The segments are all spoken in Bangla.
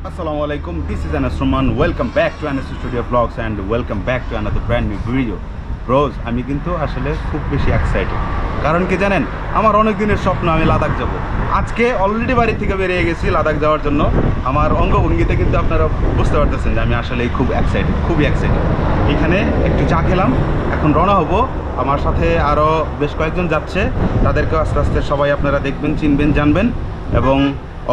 Assalamu alaikum, this is Ns Romman. Welcome back to Ns Studio Vlogs and welcome back to another brand new video. Bros, আমি কিন্তু আসলে খুব বেশি এক্সাইটেড। কারণ কি জানেন, আমার অনেক দিনের স্বপ্ন আমি লাদাখ যাব। আজকে অলরেডি বাড়ি থেকে বেরিয়ে গেছি লাদাখ যাওয়ার জন্য। আমার অঙ্গভঙ্গিতে কিন্তু আপনারা বুঝতে পারতেছেন যে আমি আসলে খুব এক্সাইটেড, খুবই এক্সাইটেড। এখানে একটু চা খেলাম, এখন রওনা হব। আমার সাথে আরও বেশ কয়েকজন যাচ্ছে, তাদেরকে আস্তে আস্তে সবাই আপনারা দেখবেন, চিনবেন, জানবেন এবং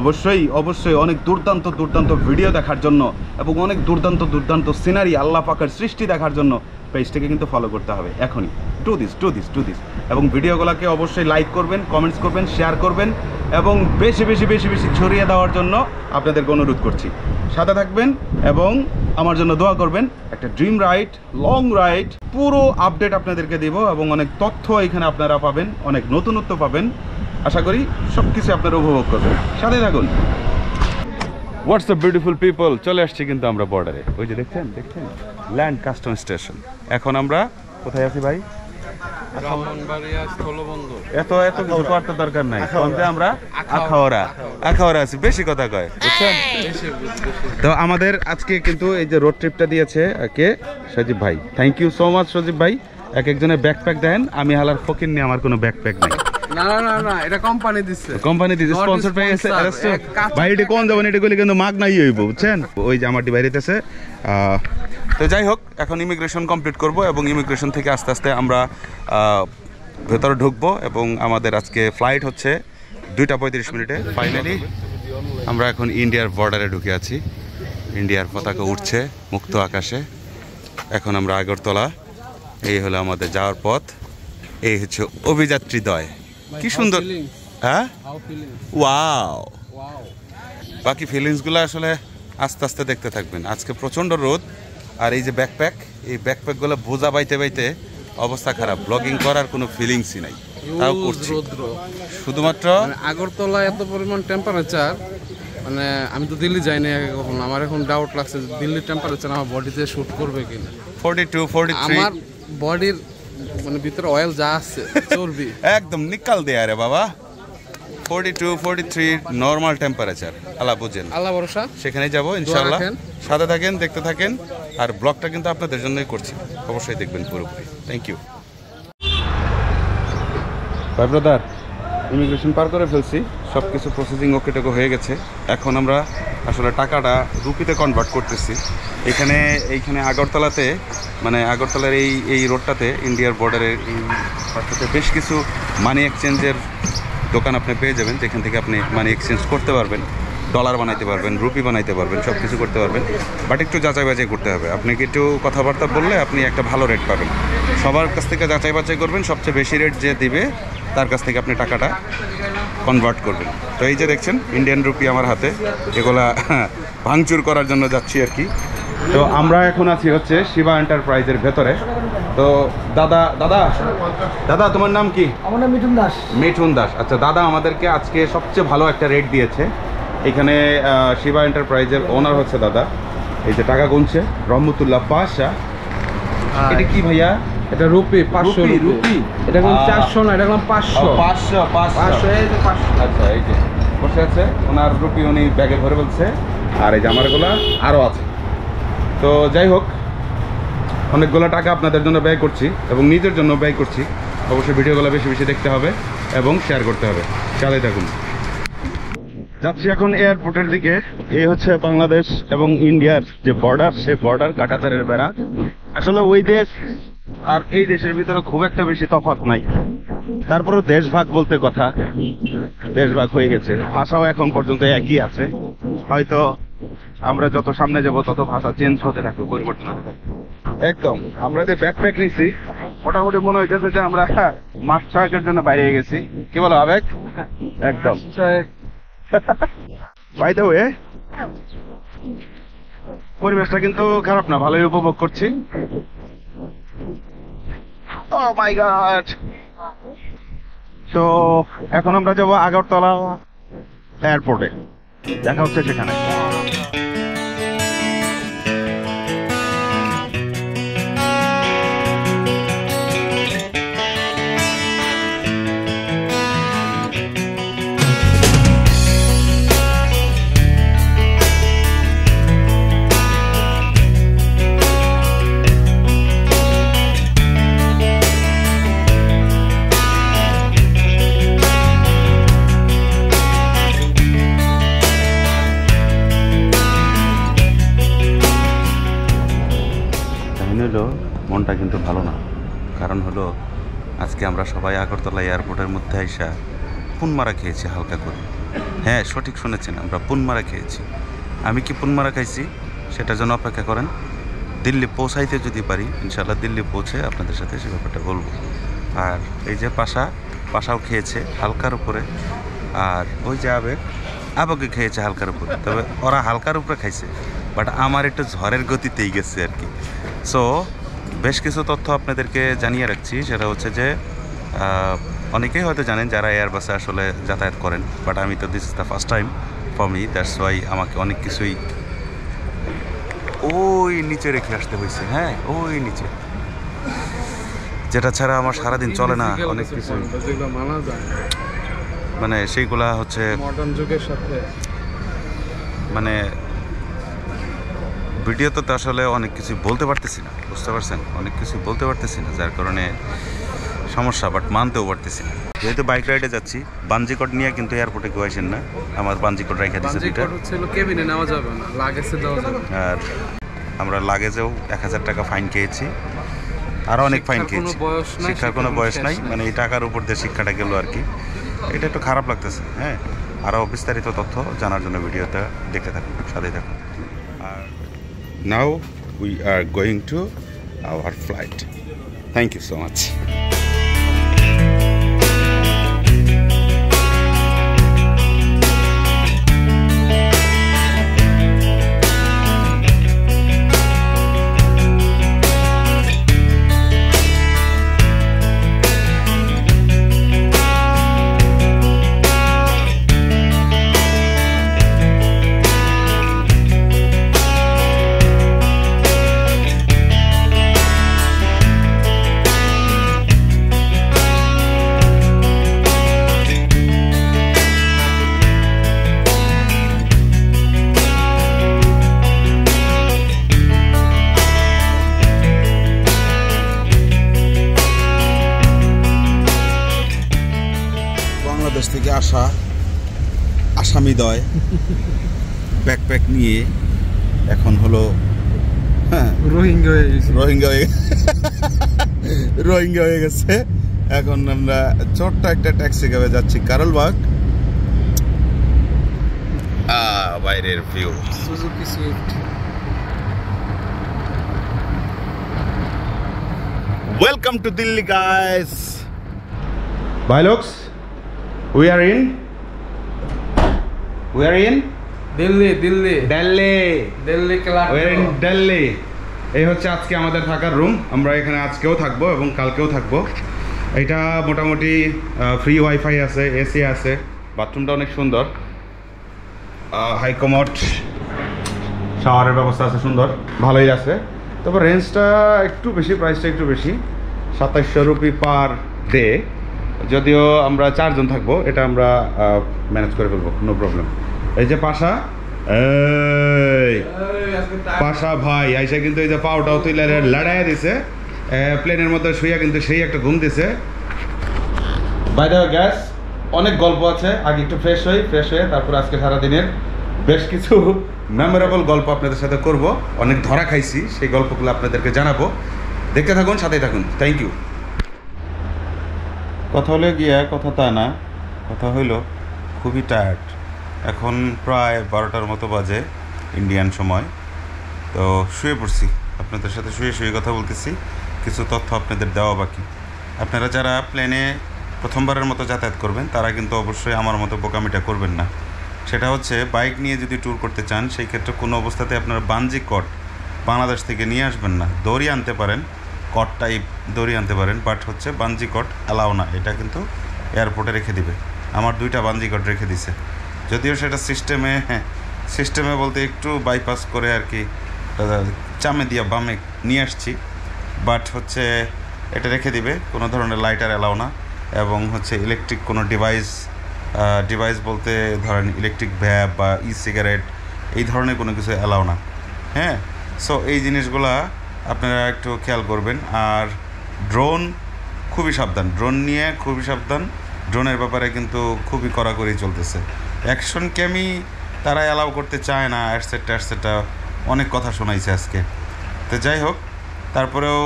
অবশ্যই অনেক দুর্দান্ত ভিডিও দেখার জন্য এবং অনেক দুর্দান্ত সিনারি আল্লাহ পাকের সৃষ্টি দেখার জন্য পেজটাকে কিন্তু ফলো করতে হবে এখনই। টু দিস এবং ভিডিওগুলোকে অবশ্যই লাইক করবেন, কমেন্টস করবেন, শেয়ার করবেন এবং বেশি ছড়িয়ে দেওয়ার জন্য আপনাদেরকে অনুরোধ করছি। সাথে থাকবেন এবং আমার জন্য দোয়া করবেন। একটা ড্রিম রাইড, লং রাইড, পুরো আপডেট আপনাদেরকে দেব এবং অনেক তথ্য এখানে আপনারা পাবেন, অনেক নতুনত্ব পাবেন। আশা করি সব কিছু আপনারা উপভোগ করবেন, সাথে থাকুন। হোয়াটস আপ বিউটিফুল পিপল, চলে আসছি কিন্তু আমরা বর্ডারে। ওই যে দেখছেন ল্যান্ড কাস্টম স্টেশন। এখন আমরা কোথায় আছি ভাই? এত কিছু করতে দরকার নাই, আমরা আখাওড়া আছি। বেশি কথা কয়, বুঝছেন? তো আমাদের আজকে কিন্তু এই যে রোড ট্রিপটা দিয়েছে কে? সজীব ভাই। থ্যাংক ইউ সো মাচ সজীব ভাই। এক একজনের ব্যাকপ্যাক দেন, আমি হালার ফকির নিয়ে আমার কোনো ব্যাকপ্যাক নেই। না এটা কোম্পানি দিচ্ছে স্পন্সর পেয়ে গেছে। ভাই এটা কোন যাবেন, এটা করলে কিন্তু মাগ নাই হইব, বুঝছেন? ওই যে আমার বাইরেতেছে। তো যাই হোক, এখন ইমিগ্রেশন কমপ্লিট করব এবং ইমিগ্রেশন থেকে আস্তে আস্তে আমরা ভেতরে ঢুকবো এবং আমাদের আজকে ফ্লাইট হচ্ছে 2:35 মিনিটে। ফাইনালি আমরা এখন ইন্ডিয়ার বর্ডারে ঢুকে আছি। ইন্ডিয়ার পতাকা উঠছে মুক্ত আকাশে। এখন আমরা আগরতলা, এই হলো আমাদের যাওয়ার পথ। এই হচ্ছে অভিযাত্রী দয়। কি সুন্দর, হ্যাঁ, ওয়াও। বাকি ফিলিংসগুলো আসলে আস্তে আস্তে দেখতে থাকবেন। আজকে প্রচণ্ড রোদ আর এই যে এই ব্যাকপ্যাকগুলো বোঝা বাইতে অবস্থা খারাপ। ব্লগিং করার কোনো ফিলিংসই নাই, তাও করছি। শুধুমাত্র আগরতলা এত পরিমাণ টেম্পারেচার, মানে আমি তো দিল্লি যাইনি আগে কখনো। আমার এখন ডাউট লাগছে দিল্লির টেম্পারেচার আমার বডিতে শুট করবে কিনা। 42, 43 আমার বডির মানে ভিতরে অয়েল যা আছে চর্বি একদম নিকাল দেয়া রে বাবা। 42, 43 নরমাল টেম্পারেচার। আল্লাহ বুঝেন, আল্লাহ ভরসা। সেখানে যাবো ইনশাআল্লাহ। সাথে থাকেন, দেখতে থাকেন। আর ব্লগটা কিন্তু আপনাদের জন্যই করছি, অবশ্যই দেখবেন পুরোপুরি। থ্যাংক ইউ ভাই ব্রাদার। ইমিগ্রেশন পার করে ফেলছি, সব কিছু প্রসেসিং ওকে হয়ে গেছে। এখন আমরা আসলে টাকাটা রুপিতে কনভার্ট করতেছি। এইখানে আগরতলাতে, মানে আগরতলার এই রোডটাতে, ইন্ডিয়ার বর্ডারের এই পাশটাতে বেশ কিছু মানি এক্সচেঞ্জের দোকান আপনি পেয়ে যাবেন, যেখান থেকে আপনি মানি এক্সচেঞ্জ করতে পারবেন, ডলার বানাইতে পারবেন, রুপি বানাইতে পারবেন, সব কিছু করতে পারবেন। বাট একটু যাচাই বাছাই করতে হবে। আপনাকে একটু কথাবার্তা বললে আপনি একটা ভালো রেট পাবেন। সবার কাছ থেকে যাচাই বাছাই করবেন, সবচেয়ে বেশি রেট যে দিবে তার কাছ থেকে আপনি টাকাটা কনভার্ট করবেন। তো এই যে দেখছেন ইন্ডিয়ান রুপি আমার হাতে, এগুলা ভাঙচুর করার জন্য যাচ্ছি আর কি। তো আমরা এখন আছি হচ্ছে শিবা এন্টারপ্রাইজের ভেতরে। তো দাদা তোমার নাম কি? আমার নাম মিঠুন দাস। আচ্ছা দাদা আমাদেরকে আজকে সবচেয়ে ভালো একটা রেট দিয়েছে। এখানে শিবা এন্টারপ্রাইজের ওনার হচ্ছে দাদা। এই যে টাকা গুনছে রহমতুল্লাহ পাশা। এটা কি ভাইয়া? এটা রুপি 500 রুপি। এটা কোন 400 না, এটা কোন 500। এই যে 500। আচ্ছা এই যে বসে আছে ওনার রুপি, উনি ব্যাগে ভরে বলছে। আর এই যে আমারগুলা আরও আছে। তো যাই হোক, অনেকগুলো টাকা আপনাদের জন্য ব্যয় করছি এবং নিজের জন্য ব্যয় করছি। অবশ্যই ভিডিওগুলো বেশি দেখতে হবে এবং শেয়ার করতে হবে। সাথে থাকুন। যাচ্ছি এখন এয়ারপোর্টের দিকে। এই হচ্ছে বাংলাদেশ এবং ইন্ডিয়ার যে বর্ডার, সে বর্ডার কাঁটাতারের বেড়া। আসলে ওই দেশ আর এই দেশের ভিতরে খুব একটা বেশি তফাৎ নাই, তারপরেও দেশভাগ বলতে কথা, দেশভাগ হয়ে গেছে। ভাষাও এখন পর্যন্ত একই আছে। হয়তো আমরা যত সামনে যাব তত ভাষা চেঞ্জ হতে থাকবে, পরিবর্তন হতে থাকবে। একদম আমরা যে ব্যাকপ্যাক নিচ্ছি, মোটামুটি মনে হইতেছে যে আমরা মাস 6 জন্য বাইরে গেছি। কি বলো আবেগ? একদম। বাই দ্য ওয়ে, পরিবেশটা কিন্তু খারাপ না, ভালোই উপভোগ করছি। Oh my God! তো এখন আমরা যাবো আগরতলা এয়ারপোর্টে, দেখা হচ্ছে সেখানে। হলো মনটা কিন্তু ভালো না, কারণ হলো আজকে আমরা সবাই আগরতলা এয়ারপোর্টের মধ্যে আইসা পুনমারা খেয়েছি হালকা করে। হ্যাঁ, সঠিক শুনেছেন, আমরা পুনমারা খেয়েছি। আমি কি পুনমারা খাইছি সেটার জন্য অপেক্ষা করেন। দিল্লি পৌঁছাইতে যদি পারি ইনশাল্লাহ দিল্লি পৌঁছে আপনাদের সাথে সে ব্যাপারটা বলবো। আর এই যে পাশাও খেয়েছে হালকার উপরে, আর ওই যে আবেগে খেয়েছে হালকার উপরে। তবে ওরা হালকার উপরে খাইছে, বাট আমার একটু ঝড়ের গতিতেই গেছে আর কি। সো বেশ কিছু তথ্য আপনাদেরকে জানিয়ে রাখছি। সেটা হচ্ছে যে অনেকেই হয়তো জানেন যারা এয়ারবাসে আসলে যাতায়াত করেন, বাট আমি তো this is the first time for me, that's why আমাকে অনেক কিছুই ওই নিচে রেখে আসতে হয়েছে। হ্যাঁ, ওই নিচে, যেটা ছাড়া আমার সারাদিন চলে না। অনেক কিছু মানে সেইগুলা হচ্ছে মডার্ন যুগের সাথে মানে ভিডিওতে তো আসলে অনেক কিছু বলতে পারতেছি না, বুঝতে পারছেন? অনেক কিছু বলতে পারতেছি না, যার কারণে সমস্যা, বাট মানতেও পারতেছি না। যেহেতু বাইক রাইডে যাচ্ছি, বাঞ্জিকট নিয়ে কিন্তু এয়ারপোর্টে কেউ আসেন না। আমার বাঞ্জিকট রেখে দিচ্ছে দুইটা। কেবিনে নেওয়া যাবে না, লাগেজে দেওয়া যাবে। আর আমরা লাগেজেও 1000 টাকা ফাইন খেয়েছি, আরও অনেক ফাইন খেয়েছি। শিক্ষার কোনো বয়স নাই, মানে এই টাকার উপর দিয়ে শিক্ষাটা গেল আর কি। এটা একটু খারাপ লাগতেছে। হ্যাঁ, আরও বিস্তারিত তথ্য জানার জন্য ভিডিওটা দেখতে থাকুন, সাথে থাকুন। আর now we are going to our flight. Thank you so much. Bangladesh থেকে আসা আসামিদ্বয় ব্যাকপ্যাক নিয়ে এখন হলো রোহিঙ্গা হয়ে গেছে। এখন আমরা ছোট্ট একটা ট্যাক্সি ক্যাবে যাচ্ছি কারলবাগ। বাইরের view, Suzuki Swift. Welcome to Delhi, guys. Bye, looks. We are in Delhi We're in Delhi. এই হচ্ছে আজকে আমাদের থাকার রুম। আমরা এখানে আজকেও থাকবো এবং কালকেও থাকবো। এটা মোটামুটি ফ্রি ওয়াইফাই আছে, এসি আছে, বাথরুমটা অনেক সুন্দর, হাই কমোড, শাওয়ারের ব্যবস্থা আছে, সুন্দর, ভালোই আছে। তবে রেঞ্জটা একটু বেশি, প্রাইসটা একটু বেশি, 2700 রুপি পার ডে। যদিও আমরা 4 জন থাকবো, এটা আমরা ম্যানেজ করে ফেলবো, নো প্রবলেম। এই যে পাশা ভাই আইসা কিন্তু এই যে পাউটাও তুই লড়াই দিছে প্লেনের মধ্যে শুয়ে, কিন্তু সেই একটা ঘুম দিছে। বাই দ্য ওয়ে গ্যাস, অনেক গল্প আছে। আগে একটু ফ্রেশ হয়ে তারপর আজকে সারাদিনের বেশ কিছু মেমোরেবল গল্প আপনাদের সাথে করব। অনেক ধরা খাইছি, সেই গল্পগুলো আপনাদেরকে জানাবো। দেখতে থাকুন, সাথেই থাকুন। Thank you. কথা হলে গিয়া কথা তা না, কথা হইল খুবই টায়ার্ড। এখন প্রায় 12টার মতো বাজে ইন্ডিয়ান সময়। তো শুয়ে পড়ছি, আপনাদের সাথে শুয়ে কথা বলতেছি। কিছু তথ্য আপনাদের দেওয়া বাকি। আপনারা যারা প্লেনে প্রথমবারের মতো যাতায়াত করবেন তারা কিন্তু অবশ্যই আমার মতো বোকামিটা করবেন না। সেটা হচ্ছে বাইক নিয়ে যদি ট্যুর করতে চান, সেই ক্ষেত্রে কোনো অবস্থাতে আপনারা বাঞ্জি কট বাংলাদেশ থেকে নিয়ে আসবেন না। দড়ি আনতে পারেন, কট টাইপ দড়ি আনতে পারেন, বাট হচ্ছে বাঞ্জি কট অ্যালাও না। এটা কিন্তু এয়ারপোর্টে রেখে দিবে। আমার 2টা বাঞ্জি কট রেখে দিছে, যদিও সেটা সিস্টেমে বলতে একটু বাইপাস করে আর কি, চামে দিয়া বামে নিয়ে আসছি, বাট হচ্ছে এটা রেখে দিবে। কোনো ধরনের লাইটার অ্যালাও না, এবং হচ্ছে ইলেকট্রিক কোনো ডিভাইস বলতে ধরেন ইলেকট্রিক ভ্যাপ বা সিগারেট এই ধরনের কোনো কিছু অ্যালাও না। হ্যাঁ, সো এই জিনিসগুলা আপনারা একটু খেয়াল করবেন। আর ড্রোন খুবই সাবধান, ড্রোনের ব্যাপারে কিন্তু খুবই কড়াকড়ি চলতেছে। অ্যাকশন ক্যামি তারা অ্যালাউ করতে চায় না, অ্যাটসেট্রা অনেক কথা শোনাইছে আজকে। তো যাই হোক, তারপরেও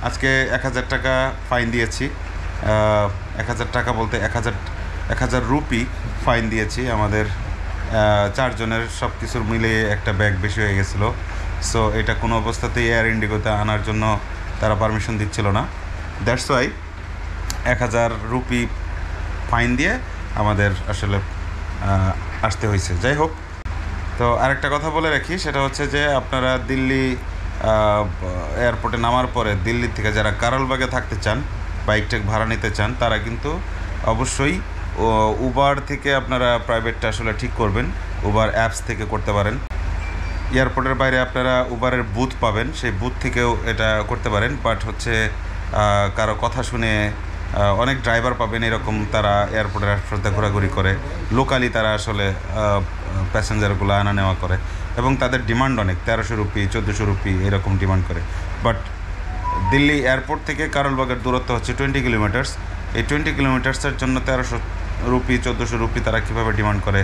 আজকে 1000 টাকা ফাইন দিয়েছি। 1000 টাকা বলতে 1000 রুপি ফাইন দিয়েছি। আমাদের 4 জনের সব কিছুর মিলিয়ে একটা ব্যাগ বেশি হয়ে গেছিলো। সো এটা কোনো অবস্থাতেই এয়ার ইন্ডিগোতে আনার জন্য তারা পারমিশন দিচ্ছিল না। দ্যাটস ওয়াই 1000 রুপি ফাইন দিয়ে আমাদের আসলে আসতে হয়েছে। যাই হোক, তো আরেকটা কথা বলে রাখি, সেটা হচ্ছে যে আপনারা দিল্লি এয়ারপোর্টে নামার পরে দিল্লি থেকে যারা কারলবাগে থাকতে চান, বাইকটা ভাড়া নিতে চান, তারা কিন্তু অবশ্যই উবার থেকে আপনারা প্রাইভেটটা আসলে ঠিক করবেন। উবার অ্যাপস থেকে করতে পারেন। এয়ারপোর্টের বাইরে আপনারা উবারের বুথ পাবেন, সেই বুথ থেকেও এটা করতে পারেন। বাট হচ্ছে কারো কথা শুনে অনেক ড্রাইভার পাবেন এরকম, তারা এয়ারপোর্টের আশপাশে ঘোরাঘুরি করে, লোকালি তারা আসলে প্যাসেঞ্জারগুলো আনা নেওয়া করে এবং তাদের ডিমান্ড অনেক, 1300 রুপি 1400 রুপি এরকম ডিমান্ড করে। বাট দিল্লি এয়ারপোর্ট থেকে কারলবাগের দূরত্ব হচ্ছে 20 কিলোমিটার্স। এই 20 কিলোমিটার্সের জন্য 1300 রুপি 1400 রুপি তারা কীভাবে ডিমান্ড করে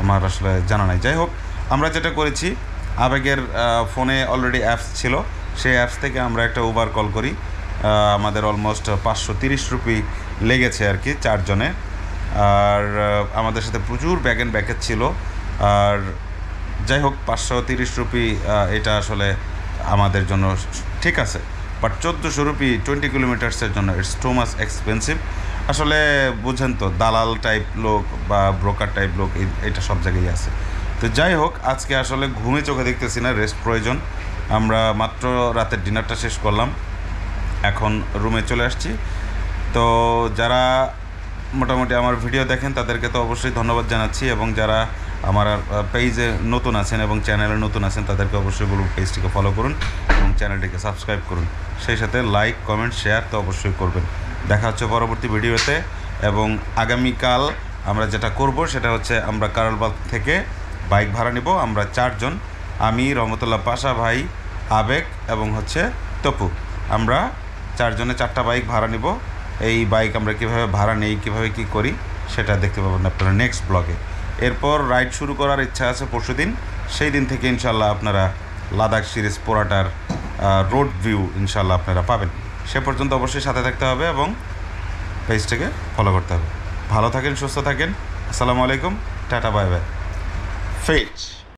আমার আসলে জানা নাই। যাই হোক, আমরা যেটা করেছি, আবেগের ফোনে অলরেডি অ্যাপস ছিল, সেই অ্যাপস থেকে আমরা একটা উবার কল করি। আমাদের অলমোস্ট 530 রুপি লেগেছে আর কি 4 জনে। আর আমাদের সাথে প্রচুর ব্যাগ অ্যান্ড ব্যাগেজ ছিল। আর যাই হোক, 530 রুপি এটা আসলে আমাদের জন্য ঠিক আছে। বাট 1400 রুপি 20 কিলোমিটার্সের জন্য ইটস টু মাচ এক্সপেন্সিভ। আসলে বুঝেন তো, দালাল টাইপ লোক বা ব্রোকার টাইপ লোক এটা সব জায়গায় আছে। তো যাই হোক, আজকে আসলে ঘুমে চোখে দেখতেছি না, রেস্ট প্রয়োজন। আমরা মাত্র রাতের ডিনারটা শেষ করলাম, এখন রুমে চলে আসছি। তো যারা মোটামুটি আমার ভিডিও দেখেন তাদেরকে তো অবশ্যই ধন্যবাদ জানাচ্ছি, এবং যারা আমার পেজে নতুন আছেন এবং চ্যানেলে নতুন আছেন তাদেরকে অবশ্যই বলব পেজটিকে ফলো করুন এবং চ্যানেলটিকে সাবস্ক্রাইব করুন। সেই সাথে লাইক, কমেন্ট, শেয়ার তো অবশ্যই করবেন। দেখা হচ্ছে পরবর্তী ভিডিওতে। এবং আগামীকাল আমরা যেটা করব সেটা হচ্ছে আমরা কারলবাগ থেকে বাইক ভাড়া নিব। আমরা 4 জন, আমি, রহমতুল্লাহ পাশা ভাই, আবেগ এবং হচ্ছে তপু, আমরা 4 জনে 4টা বাইক ভাড়া নিব। এই বাইক আমরা কীভাবে ভাড়া নেই, কীভাবে কী করি সেটা দেখতে পাবেন আপনারা নেক্সট ব্লগে। এরপর রাইড শুরু করার ইচ্ছা আছে পরশুদিন, সেই দিন থেকে ইনশাল্লাহ আপনারা লাদাখ সিরিজ পোড়াটার রোড ভিউ ইনশাল্লাহ আপনারা পাবেন। সে পর্যন্ত অবশ্যই সাথে থাকতে হবে এবং পেজটাকে ফলো করতে হবে। ভালো থাকেন, সুস্থ থাকেন। আসসালামু আলাইকুম, টাটা, বাই বাই, ফেজ।